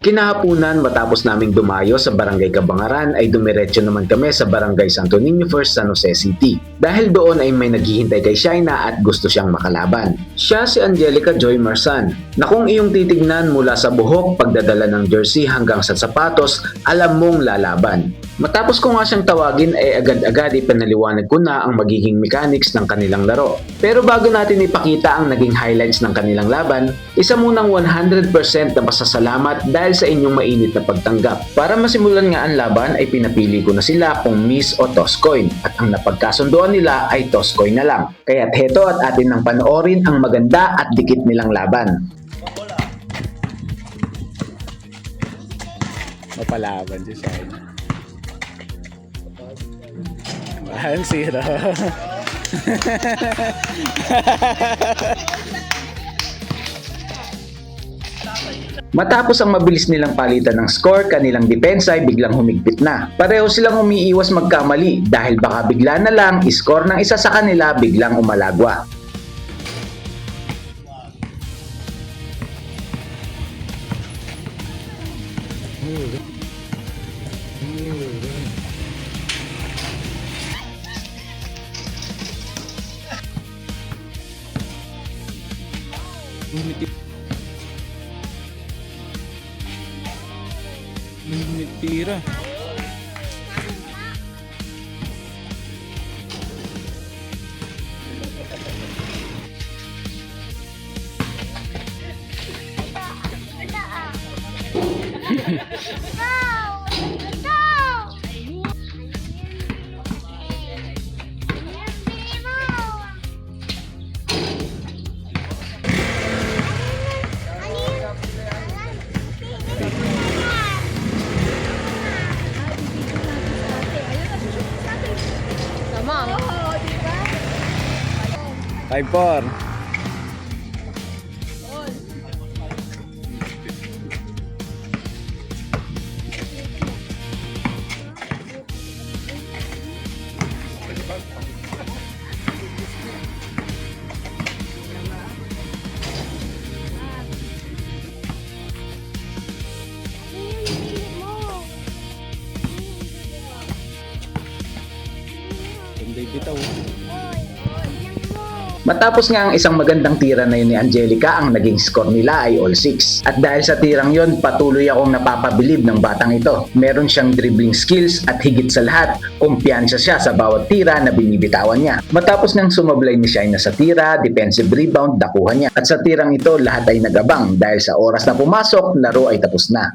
Kinahapunan matapos naming dumayo sa Barangay Cabangaran ay dumiretso naman kami sa Barangay Santo Niño First, San Jose City. Dahil doon ay may naghihintay kay Shaina at gusto siyang makalaban. Siya si Angelica Joy Marsan, na kung iyong titignan mula sa buhok, pagdadala ng jersey hanggang sa sapatos, alam mong lalaban. Matapos ko nga siyang tawagin ay agad-agad ipinaliwanag ko na ang magiging mechanics ng kanilang laro. Pero bago natin ipakita ang naging highlights ng kanilang laban, isa munang 100% na pasasalamat dahil sa inyong mainit na pagtanggap. Para masimulan nga ang laban ay pinapili ko na sila kung miss o toss coin at ang napagkasunduan nila ay toss coin na lang. Kaya't heto at atin nang panoorin ang maganda at dikit nilang laban. Mapalaban si Shaina. 1-0. Matapos ang mabilis nilang palitan ng score, kanilang depensa ay biglang humigpit na. Pareho silang umiiwas magkamali dahil baka bigla na lang iscore ng isa sa kanila biglang umalagwa. Tira. Mom. 5-4. Hindi bitaw. Matapos nga ang isang magandang tira na yun ni Angelica, ang naging score nila ay all 6. At dahil sa tirang yon, patuloy akong napapabilib ng batang ito. Meron siyang dribbling skills at higit sa lahat, kumpiyansa siya sa bawat tira na binibitawan niya. Matapos ngang sumablay ni Shaina sa tira, defensive rebound, nakuha niya. At sa tirang ito, lahat ay nagabang dahil sa oras na pumasok, laro ay tapos na.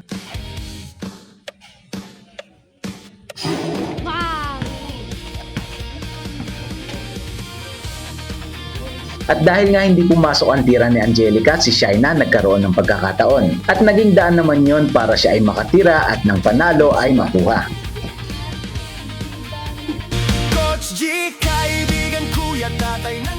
At dahil nga hindi pumasok ang tira ni Angelica, si Shaina nagkaroon ng pagkakataon. At naging daan naman yon para siya ay makatira at ng panalo ay makuha. Coach G, kaibigan, kuya, tatay ng